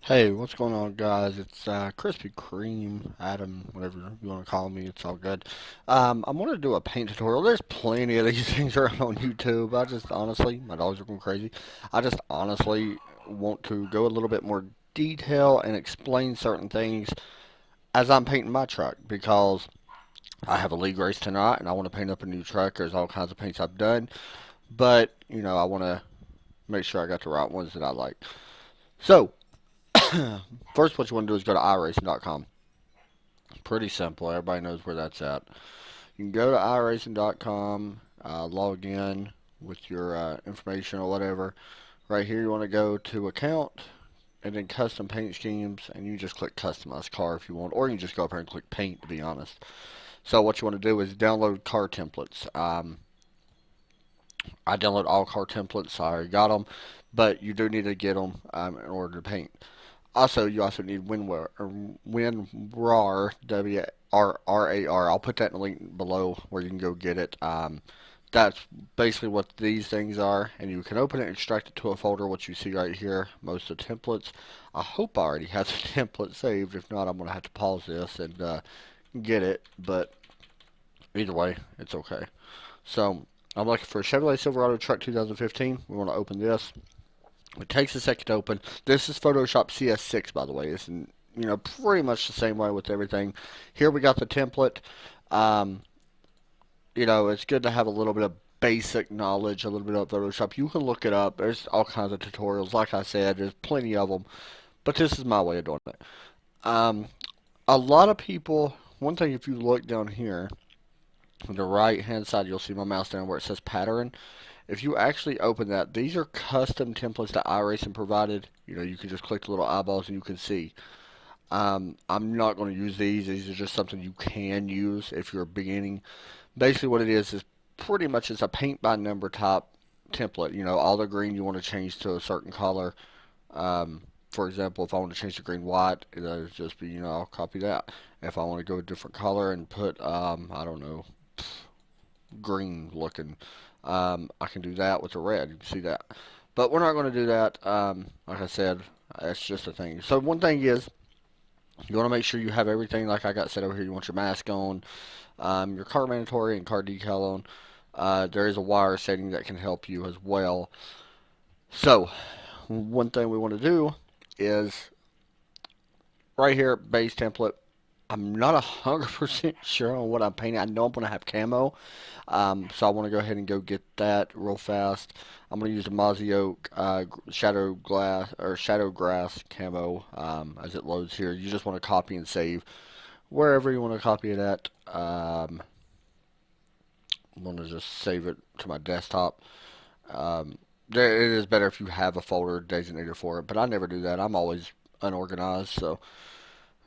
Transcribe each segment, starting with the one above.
Hey, what's going on, guys? It's Krispy Kreme, Adam, whatever you want to call me. It's all good. I'm going to do a paint tutorial. There's plenty of these things around on YouTube. I just honestly, my dogs are going crazy. I just honestly want to go a little bit more detail and explain certain things as I'm painting my truck because I have a league race tonight and I want to paint up a new truck. There's all kinds of paints I've done, but I want to make sure I got the right ones that I like. So, first, what you want to do is go to iracing.com. Pretty simple. Everybody knows where that's at. You can go to iracing.com, log in with your information or whatever. Right here, you want to go to account and then custom paint schemes, and you just click customize car if you want, or you can just go up here and click paint, to be honest. So what you want to do is download car templates. I download all car templates. So I already got them, but you do need to get them in order to paint. Also, you also need WinRAR, WRRAR. I'll put that in the link below where you can go get it. That's basically what these things are, and you can open it and extract it to a folder, which you see right here, most of the templates. I hope I already have the template saved. If not, I'm going to have to pause this and get it, but either way, it's okay. So, I'm looking for a Chevrolet Silverado truck 2015. We want to open this. It takes a second to open. This is Photoshop CS6, by the way. It's pretty much the same way with everything. Here we got the template. Um, it's good to have a little bit of basic knowledge, a little bit of Photoshop. You can look it up. There's all kinds of tutorials. Like I said, there's plenty of them. But this is my way of doing it. Um, a lot of people, one thing, if you look down here, on the right hand side, you'll see my mouse down where it says pattern. If you actually open that, these are custom templates that iRacing provided. You can just click the little eyeballs and you can see. I'm not going to use these. These are just something you can use if you're beginning. Basically, what it is pretty much it's a paint by number type template. All the green you want to change to a certain color. For example, if I want to change the green white, it'll just be, I'll copy that. If I want to go a different color and put, I don't know, green looking. I can do that with the red. You can see that. But we're not going to do that. Like I said, it's just a thing. So one thing is, you want to make sure you have everything like I got set over here. You want your mask on, your car mandatory and car decal on. There is a wire setting that can help you as well. So one thing we want to do is right here, base template. I'm not 100% sure on what I'm painting. I know I'm going to have camo, so I want to go ahead and go get that real fast. I'm going to use the Mozzie Oak Shadow Grass camo as it loads here. You just want to copy and save wherever you want to copy it at. I'm going to just save it to my desktop. It is better if you have a folder designated for it, but I never do that. I'm always unorganized, so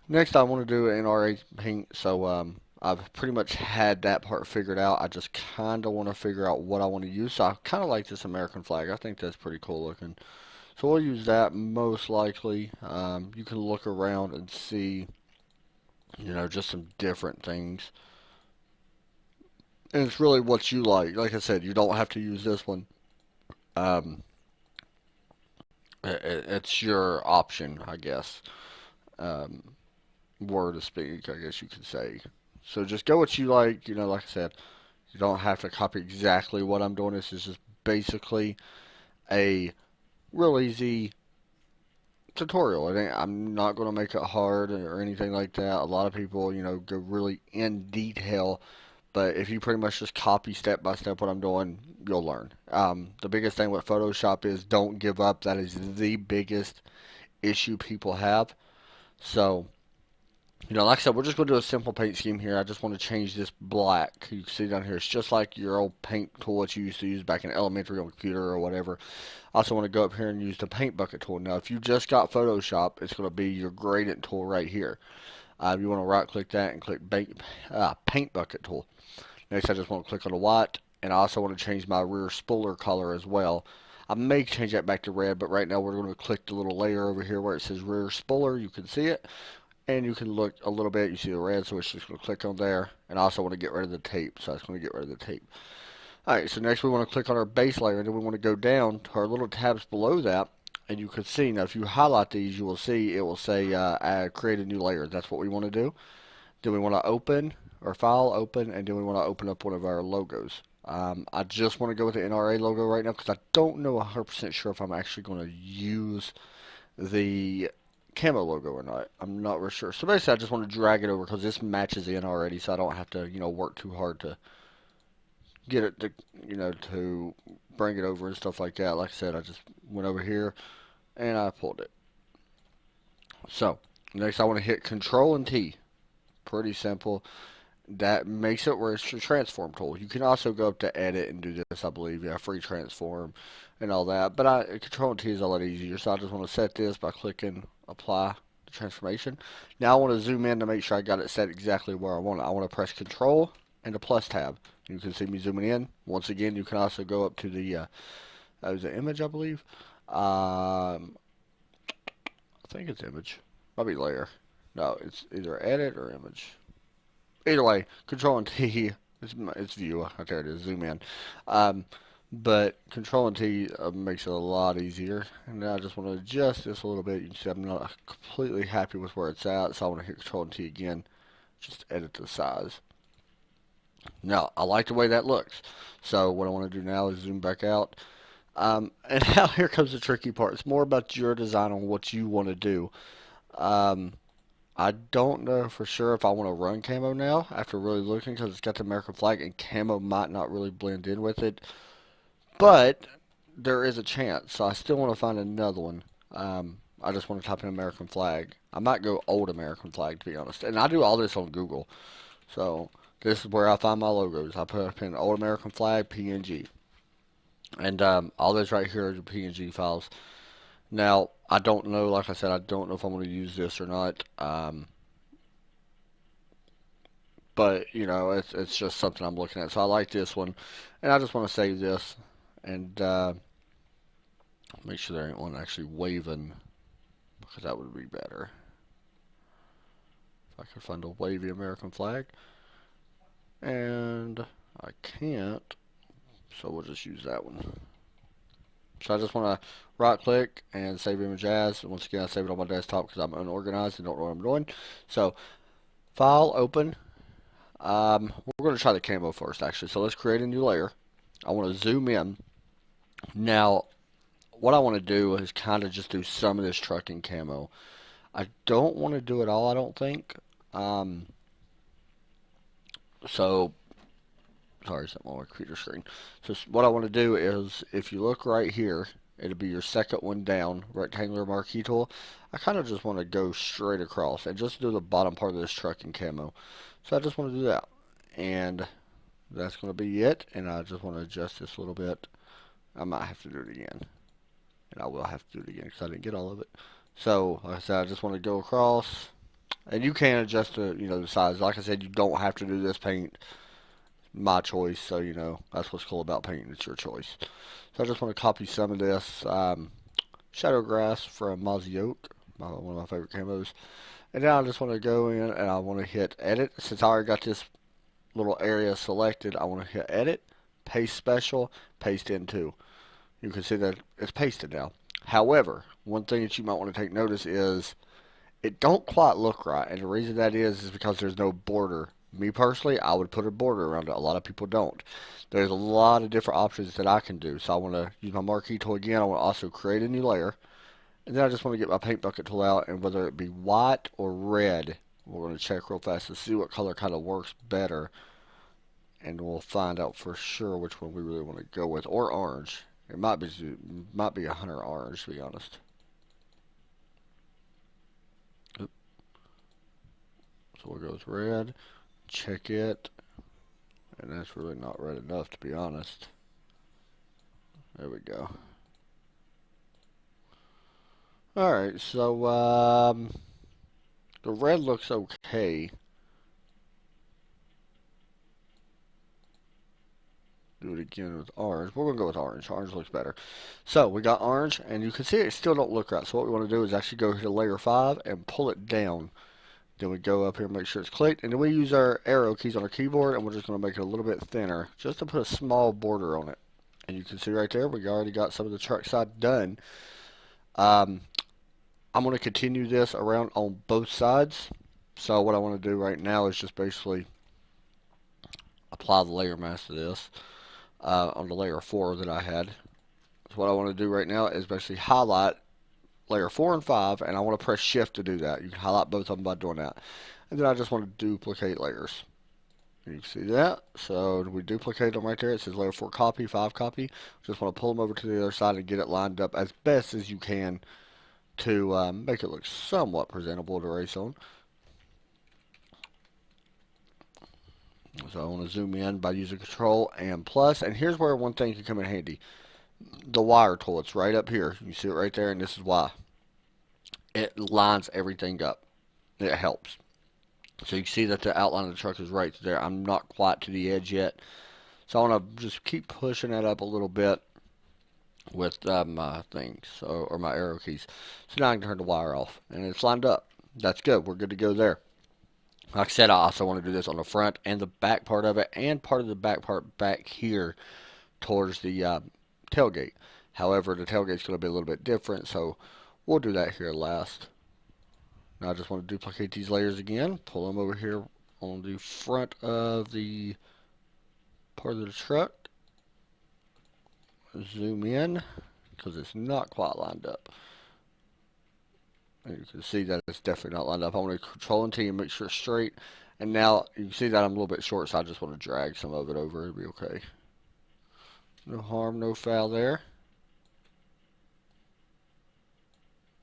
next, I want to do an RA paint, so I've pretty much had that part figured out. I just kind of want to figure out what I want to use. So I kind of like this American flag. I think that's pretty cool looking. So we'll use that most likely. You can look around and see, just some different things. And it's really what you like. Like I said, you don't have to use this one. Um, it's your option, I guess. Um, word to speak, I guess you could say. So just go what you like. Like I said, you don't have to copy exactly what I'm doing. This is just basically a real easy tutorial. I'm not going to make it hard or anything like that. A lot of people, go really in detail. But if you pretty much just copy step by step what I'm doing, you'll learn. The biggest thing with Photoshop is don't give up. That is the biggest issue people have. So like I said, we're just going to do a simple paint scheme here. I just want to change this black. You can see down here, it's just like your old paint tool that you used to use back in elementary on a computer or whatever. I also want to go up here and use the paint bucket tool. Now, if you just got Photoshop, it's going to be your gradient tool right here. You want to right click that and click paint bucket tool. Next, I just want to click on the white, and I also want to change my rear spoiler color as well. I may change that back to red, but right now we're going to click the little layer over here where it says rear spoiler. You can see it. And you can look a little bit, you see the red, so it's just going to click on there. And I also want to get rid of the tape, so it's going to get rid of the tape. Alright, so next we want to click on our base layer, and then we want to go down to our little tabs below that. And you can see now if you highlight these, you will see it will say create a new layer. That's what we want to do. Then we want to open or file open, and then we want to open up one of our logos. I just want to go with the NRA logo right now because I don't know 100% sure if I'm actually going to use the camo logo or not. I'm not real sure. So basically, I just want to drag it over because this matches in already, so I don't have to, work too hard to get it to, to bring it over and stuff like that. Like I said, I just went over here and I pulled it. So next, I want to hit Control and T. Pretty simple. That makes it where it's your transform tool. You can also go up to edit and do this, I believe. Yeah, free transform and all that. But Control and T is a lot easier. So I just want to set this by clicking apply the transformation. Now I want to zoom in to make sure I got it set exactly where I want it. I want to press Control and the plus tab. You can see me zooming in. Once again, you can also go up to the that was an image, I believe. I think it's image. Might be layer. No, it's either edit or image. Either way, Control and T, it's view. There it is, zoom in. Um, but Control and T makes it a lot easier. And now I just want to adjust this a little bit. You can see I'm not completely happy with where it's at, so I want to hit Control and T again. Just edit the size. Now, I like the way that looks. So what I want to do now is zoom back out. And now here comes the tricky part. It's more about your design on what you want to do. Um, I don't know for sure if I want to run camo now after really looking because it's got the American flag and camo might not really blend in with it. But there is a chance, so I still want to find another one. I just want to type in American flag. I might go old American flag to be honest. And I do all this on Google. So this is where I find my logos. I put up in old American flag PNG. And all this right here are the PNG files. Now, I don't know, like I said, I don't know if I'm going to use this or not. But, it's just something I'm looking at. So I like this one. And I just want to save this. And make sure there ain't one actually waving. Because that would be better. If I could find a wavy American flag. And I can't. So we'll just use that one. So I just want to right click and save image as. And once again, I save it on my desktop because I'm unorganized and don't know what I'm doing. So file, open. We're going to try the camo first actually. So let's create a new layer. I want to zoom in. Now, what I want to do is kind of just do some of this trucking camo. I don't want to do it all, I don't think. So sorry, something on my computer screen. So what I want to do is, if you look right here, it'll be your second one down, rectangular marquee tool. I kind of just want to go straight across and just do the bottom part of this trucking camo. So I just want to do that. And that's going to be it. And I just want to adjust this a little bit. I might have to do it again. And I will have to do it again because I didn't get all of it. So, like I said, I just want to go across. And you can adjust the size. Like I said, you don't have to do this paint. My choice, so that's what's cool about painting. It's your choice. So I just want to copy some of this Shadow Grass from Mozzie Oak, one of my favorite camos. And now I just want to go in and I want to hit edit. Since I already got this little area selected, I want to hit edit, paste special, paste into. You can see that it's pasted now. However, one thing that you might want to take notice is it don't quite look right, and the reason that is because there's no border. Me personally, I would put a border around it. A lot of people don't. There's a lot of different options that I can do. So I want to use my marquee tool again. I want to also create a new layer. And then I just want to get my paint bucket tool out, and whether it be white or red, we're going to check real fast to see what color kind of works better. And we'll find out for sure which one we really want to go with. Or orange. It might be a hunter orange, to be honest. Oop. So we'll go with red. Check it, and that's really not red enough, to be honest. There we go. Alright, so the red looks okay. Do it again with orange. We're going to go with orange. Orange looks better. So we got orange, and you can see it still don't look right. So what we want to do is actually go to layer 5 and pull it down. Then we go up here and make sure it's clicked. And then we use our arrow keys on our keyboard, and we're just going to make it a little bit thinner, just to put a small border on it. And you can see right there, we already got some of the truck side done. Um, I'm going to continue this around on both sides. So what I want to do right now is just basically apply the layer mask to this on the layer 4 that I had. So what I want to do right now is basically highlight layer 4 and 5, and I want to press shift to do that. You can highlight both of them by doing that. And then I just want to duplicate layers. You can see that. So we duplicate them right there. It says layer 4 copy, 5 copy. Just want to pull them over to the other side and get it lined up as best as you can to make it look somewhat presentable to race on. So I want to zoom in by using Control and plus. And here's where one thing can come in handy. The wire tool. It's right up here. You see it right there, and this is why. It lines everything up. It helps. So you can see that the outline of the truck is right there. I'm not quite to the edge yet. So I want to just keep pushing that up a little bit with my things, or my arrow keys. So now I can turn the wire off, and it's lined up. That's good. We're good to go there. Like I said, I also want to do this on the front and the back part of it, and part of the back part back here towards the tailgate. However, the tailgate's going to be a little bit different, so we'll do that here last. Now I just want to duplicate these layers again, pull them over here on the front of the part of the truck, zoom in, because it's not quite lined up. And you can see that it's definitely not lined up. I want to control and T and make sure it's straight. And now you can see that I'm a little bit short, so I just want to drag some of it over. It'll be okay. No harm, no foul there.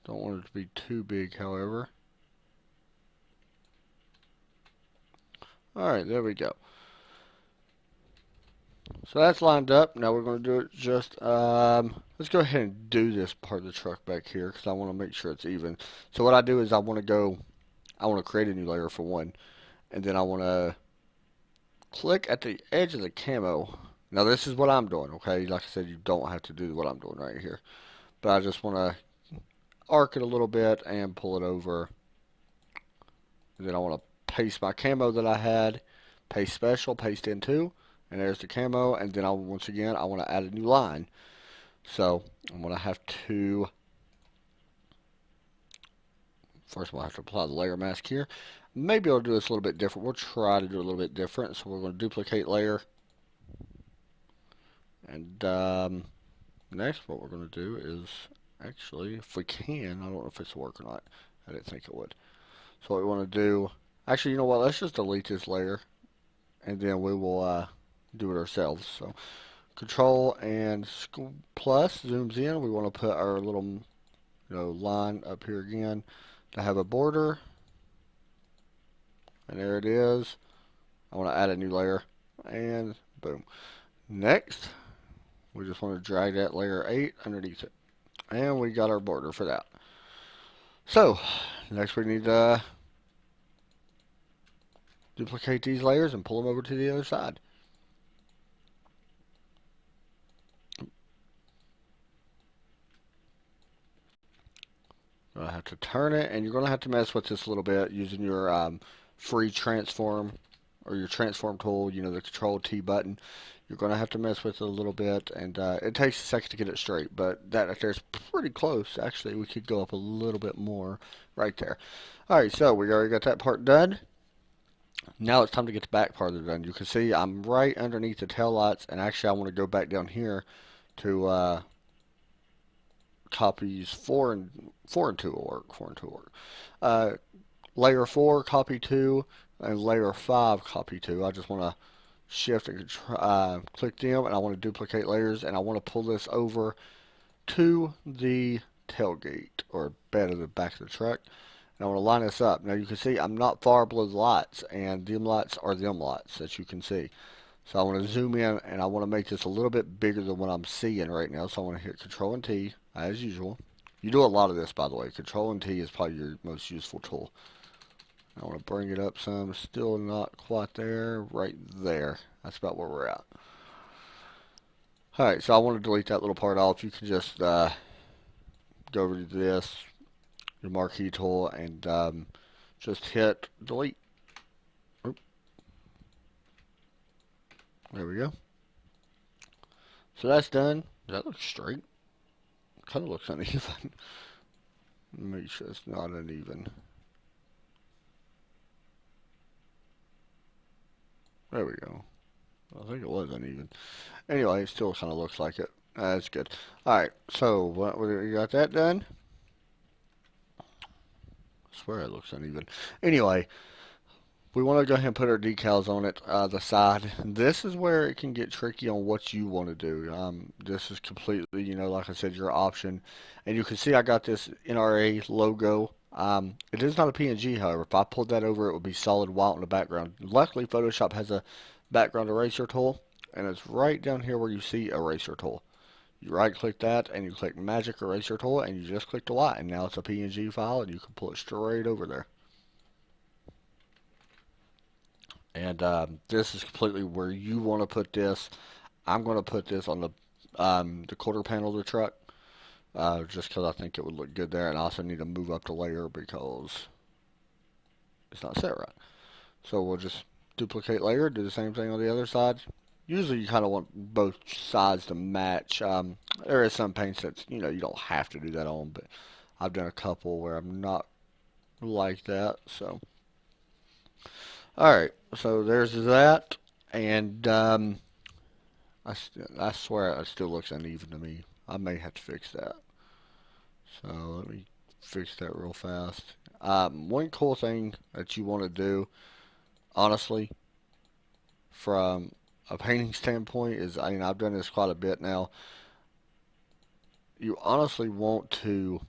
Don't want it to be too big, however. Alright, there we go. So that's lined up. Now we're going to do it just, let's go ahead and do this part of the truck back here, because I want to make sure it's even. So what I do is I want to create a new layer for one. And then I want to click at the edge of the camo. Now this is what I'm doing, okay? Like I said, you don't have to do what I'm doing right here. But I just want to arc it a little bit and pull it over. And then I want to paste my camo that I had. Paste special, paste into. And there's the camo. And then once again, I want to add a new line. So I'm going to have to, first we'll have to apply the layer mask here. Maybe I'll do this a little bit different. We'll try to do it a little bit different. So we're going to duplicate layer. And next what we're going to do is, actually, if we can, I don't know if it's work or not. I didn't think it would. So what we want to do, actually, you know what, let's just delete this layer. And then we will do it ourselves. So Control and plus zooms in. We want to put our little line up here again to have a border. And there it is. I want to add a new layer. And boom. Next, we just want to drag that layer 8 underneath it. And we got our border for that. So, next we need to duplicate these layers and pull them over to the other side. I have to turn it, and you're going to have to mess with this a little bit using your free transform or your transform tool, the Control T button. You're going to have to mess with it a little bit, and it takes a second to get it straight, but that right there is pretty close. Actually, we could go up a little bit more right there. Alright, so we already got that part done. Now it's time to get the back part of it done. You can see I'm right underneath the tail lights, and actually I want to go back down here to copies 4 and 2 will work. 4 and 2 will work. Layer 4, copy 2, and layer 5, copy 2. I just want to shift and click them, and I want to duplicate layers, and I want to pull this over to the tailgate or bed of the back of the truck. And I want to line this up. Now you can see I'm not far below the lights, and them lights are them lights that you can see. So I want to zoom in, and I want to make this a little bit bigger than what I'm seeing right now. So I want to hit Control and T as usual. You do a lot of this, by the way. Control and T is probably your most useful tool. I want to bring it up some. Still not quite there. Right there. That's about where we're at. Alright, so I want to delete that little part off. You can just go over to this, your marquee tool, and just hit delete. Oop. There we go. So that's done. Does that look straight? Kind of looks uneven. Make sure it's not uneven. There we go. I think it was uneven. Anyway, it still kind of looks like it. That's good. Alright, so we got that done. I swear it looks uneven. Anyway, we want to go ahead and put our decals on it, the side. This is where it can get tricky on what you want to do. This is completely, like I said, your option. And you can see I got this NRA logo. It is not a PNG, however. If I pulled that over, it would be solid white in the background. Luckily, Photoshop has a background eraser tool, and it's right down here where you see eraser tool. You right click that and you click magic eraser tool and you just click the white, and now it's a PNG file and you can pull it straight over there. And this is completely where you want to put this. I'm going to put this on the quarter panel of the truck, just because I think it would look good there. And I also need to move up the layer because it's not set right. So we'll just duplicate layer, do the same thing on the other side. Usually you kind of want both sides to match. There is some paints that, you don't have to do that on, but I've done a couple where I'm not like that. So, alright, so there's that. And I swear it still looks uneven to me. I may have to fix that. So let me fix that real fast. One cool thing that you want to do, honestly, from a painting standpoint is, I've done this quite a bit now. You honestly want to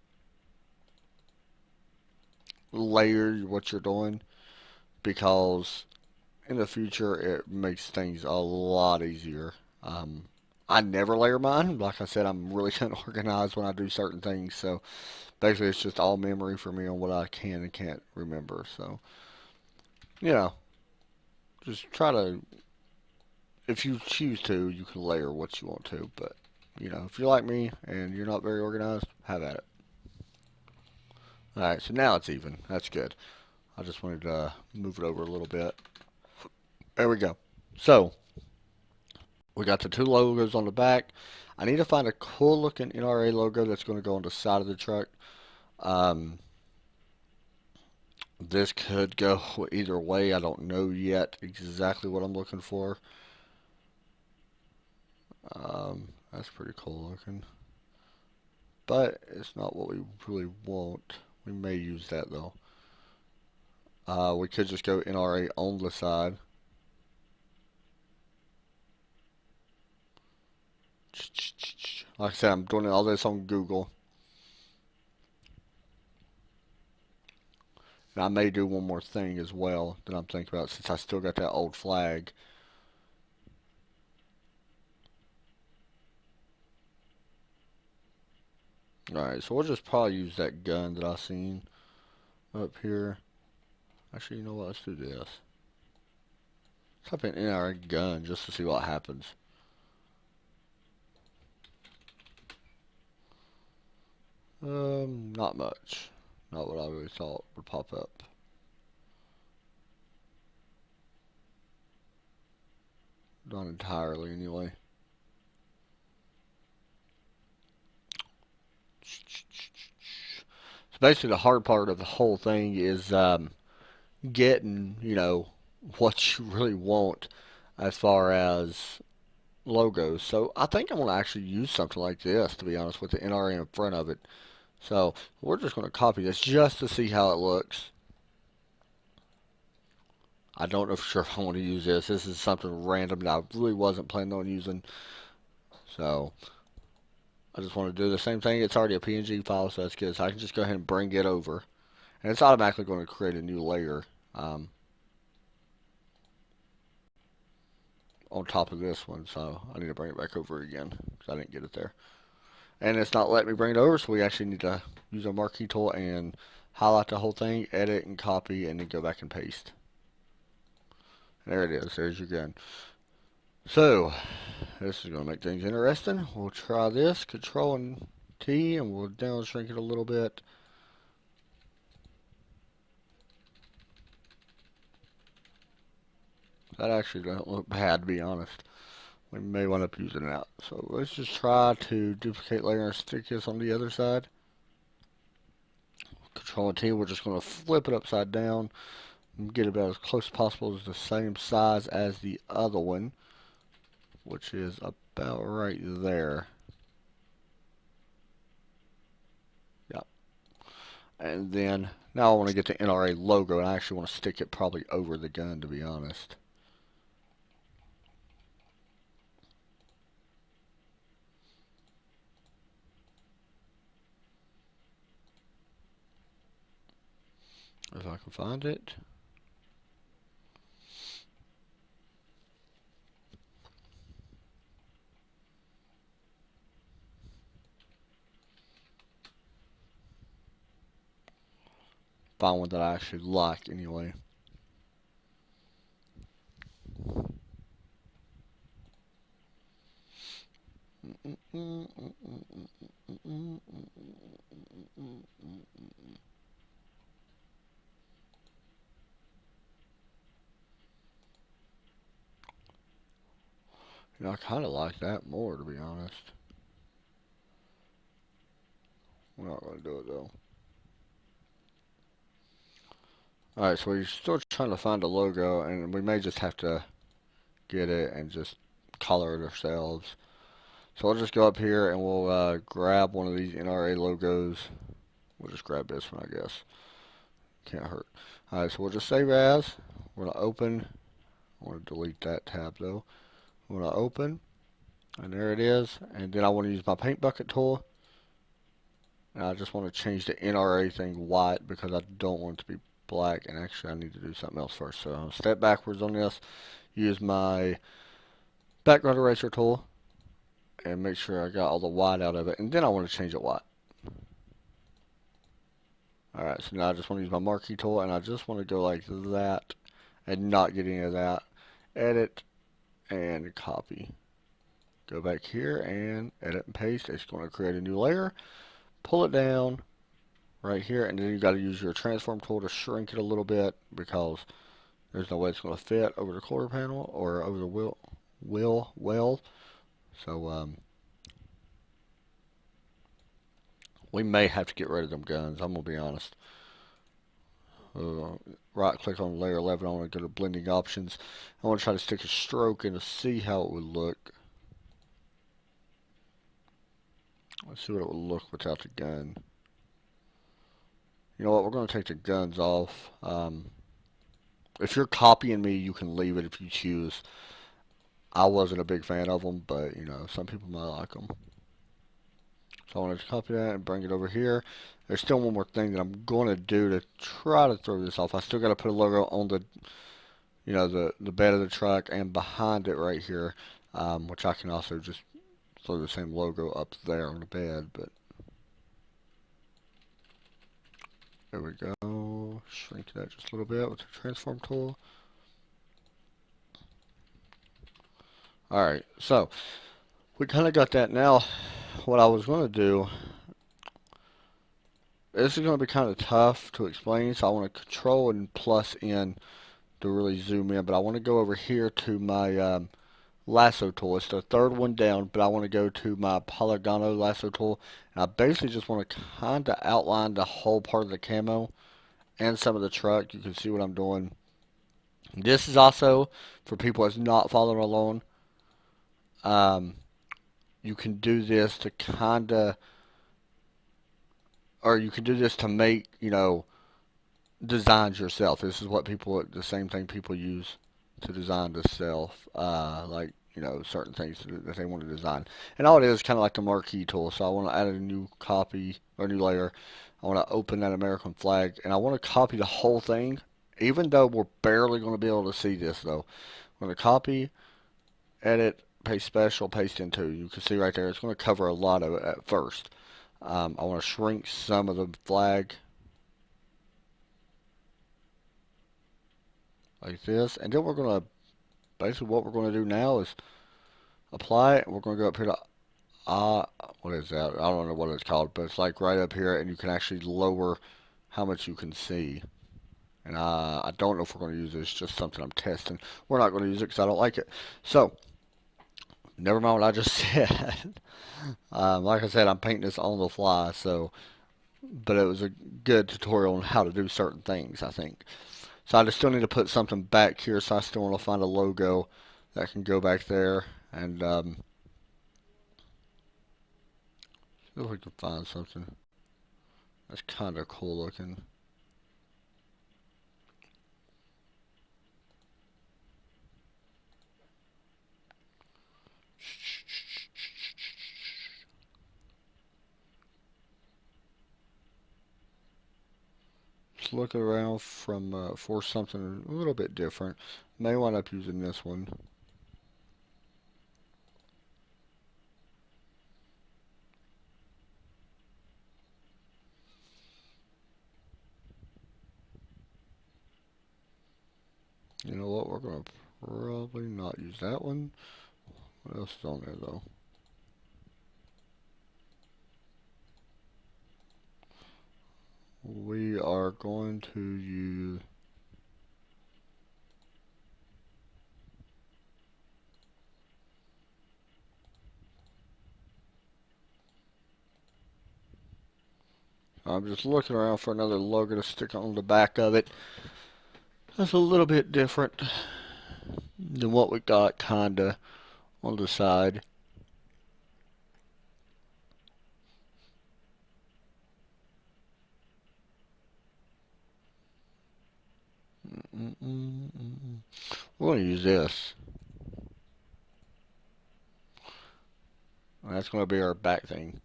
layer what you're doing, because in the future it makes things a lot easier. I never layer mine. Like I said, I'm really unorganized when I do certain things. So basically, it's just all memory for me on what I can and can't remember. So, you know, just try to, if you choose to, you can layer what you want to. But, if you're like me and you're not very organized, have at it. Alright, so now it's even. That's good. I just wanted to move it over a little bit. There we go. So, we got the two logos on the back. I need to find a cool looking NRA logo that's going to go on the side of the truck. This could go either way. I don't know yet exactly what I'm looking for. That's pretty cool looking. But it's not what we really want. We may use that though. We could just go NRA on the side. Like I said, I'm doing all this on Google. And I may do one more thing as well that I'm thinking about, since I still got that old flag. Alright, so we'll just probably use that gun that I seen up here. Actually, you know what? Let's do this. Type in NRA gun just to see what happens. Not much. Not what I really thought would pop up. Not entirely, anyway. So basically, the hard part of the whole thing is getting, what you really want as far as logos. So I think I'm going to actually use something like this, to be honest, with the NRA in front of it. So we're just going to copy this just to see how it looks. I don't know for sure if I want to use this. This is something random that I really wasn't planning on using. So I just want to do the same thing. It's already a PNG file, so that's good. So I can just go ahead and bring it over. And it's automatically going to create a new layer on top of this one. So I need to bring it back over again because I didn't get it there. And it's not letting me bring it over, so we actually need to use a marquee tool and highlight the whole thing, edit and copy, and then go back and paste. There it is. There's your gun. So, this is going to make things interesting. We'll try this. Control and T, and we'll down shrink it a little bit. That actually doesn't look bad, to be honest. we may wind up using it out. So let's just try to duplicate layer and stick this on the other side. Control and T, we're just going to flip it upside down and get about as close as possible as the same size as the other one, which is about right there. Yep. And then now I want to get the NRA logo, and I actually want to stick it probably over the gun, to be honest. If I can find it. Find one that I actually like anyway. You know, I kind of like that more, to be honest. We're not going to do it, though. Alright, so we're still trying to find a logo, and we may just have to get it and just color it ourselves. So we'll just go up here and we'll grab one of these NRA logos. We'll just grab this one, I guess. Can't hurt. Alright, so we'll just save as. We're going to open. I want to delete that tab, though. We're going to open. And there it is. And then I want to use my paint bucket tool. And I just want to change the NRA thing white because I don't want it to be black. And actually I need to do something else first. So I'll step backwards on this. Use my background eraser tool. And make sure I got all the white out of it. And then I want to change it white. Alright, so now I just want to use my marquee tool. And I just want to go like that. And not get any of that. Edit. And copy. Go back here and edit and paste. It's going to create a new layer. Pull it down right here, and then you got to use your transform tool to shrink it a little bit because there's no way it's going to fit over the quarter panel or over the well. So we may have to get rid of them guns. I'm gonna be honest. Right click on layer 11. I want to go to blending options. I want to try to stick a stroke in to see how it would look. Let's see what it would look without the gun. You know what? We're going to take the guns off. If you're copying me, you can leave it if you choose. I wasn't a big fan of them, but, you know, some people might like them. So I want to copy that and bring it over here. There's still one more thing that I'm going to do to try to throw this off. I still got to put a logo on the, you know, the bed of the truck and behind it right here, which I can also just throw the same logo up there on the bed, but there we go. Shrink that just a little bit with the transform tool. Alright, so we kind of got that. Now, what I was going to do, this is going to be kind of tough to explain, so I want to control and plus in to really zoom in, but I want to go over here to my lasso tool. It's the third one down, but I want to go to my polygono lasso tool, and I basically just want to kind of outline the whole part of the camo and some of the truck. You can see what I'm doing. This is also for people that's not following along. You can do this to kind of, or you can do this to make, you know, designs yourself. This is what people, the same thing people use to design the self, like, you know, certain things that they want to design. And all it is kind of like the marquee tool. So I want to add a new copy or new layer. I want to open that American flag, and I want to copy the whole thing, even though we're barely going to be able to see this, though. I'm going to copy, edit, paste special, paste into. You can see right there, it's going to cover a lot of it at first. I want to shrink some of the flag like this, and then we're going to, basically what we're going to do now is apply it. We're going to go up here to what is that? I don't know what it's called, but it's like right up here, and you can actually lower how much you can see. And I don't know if we're going to use this. It's just something I'm testing. We're not going to use it because I don't like it. So Never mind what I just said. Like I said, I'm painting this on the fly, so but it was a good tutorial on how to do certain things, I think. So I just still need to put something back here, so I still want to find a logo that can go back there, and see if we can find something that's kind of cool looking. Just looking around from for something a little bit different. May wind up using this one. You know what? We're gonna probably not use that one. What else is on there though? We are going to use. I'm just looking around for another logo to stick on the back of it. That's a little bit different than what we got, kinda, on the side. We're going to use this. That's going to be our back thing.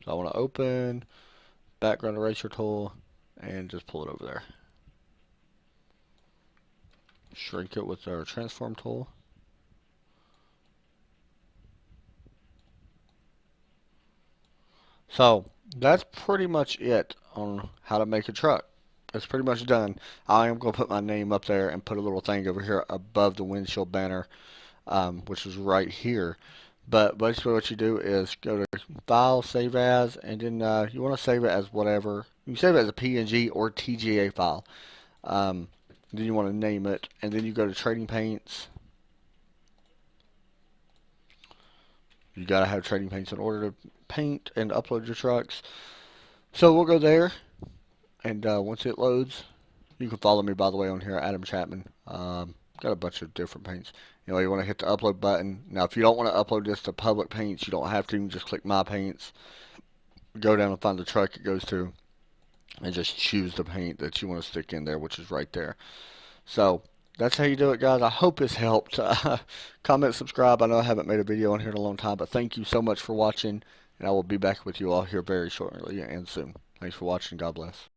So I want to open background eraser tool and just pull it over there. Shrink it with our transform tool. So that's pretty much it on how to make a truck. It's pretty much done. I am going to put my name up there and put a little thing over here above the windshield banner, which is right here. But basically what you do is go to File, Save As, and then you want to save it as whatever. You save it as a PNG or TGA file. Then you want to name it, and then you go to Trading Paints. You got to have Trading Paints in order to paint and upload your trucks. So we'll go there, and once it loads, you can follow me, by the way, on here, Adam Chapman. Got a bunch of different paints. You know, you want to hit the upload button. Now, if you don't want to upload this to public paints, you don't have to. You can just click My Paints, go down and find the truck it goes to, and just choose the paint that you want to stick in there, which is right there. So that's how you do it, guys. I hope this helped. Comment, subscribe. I know I haven't made a video on here in a long time, but thank you so much for watching, and I will be back with you all here very shortly and soon. Thanks for watching. God bless.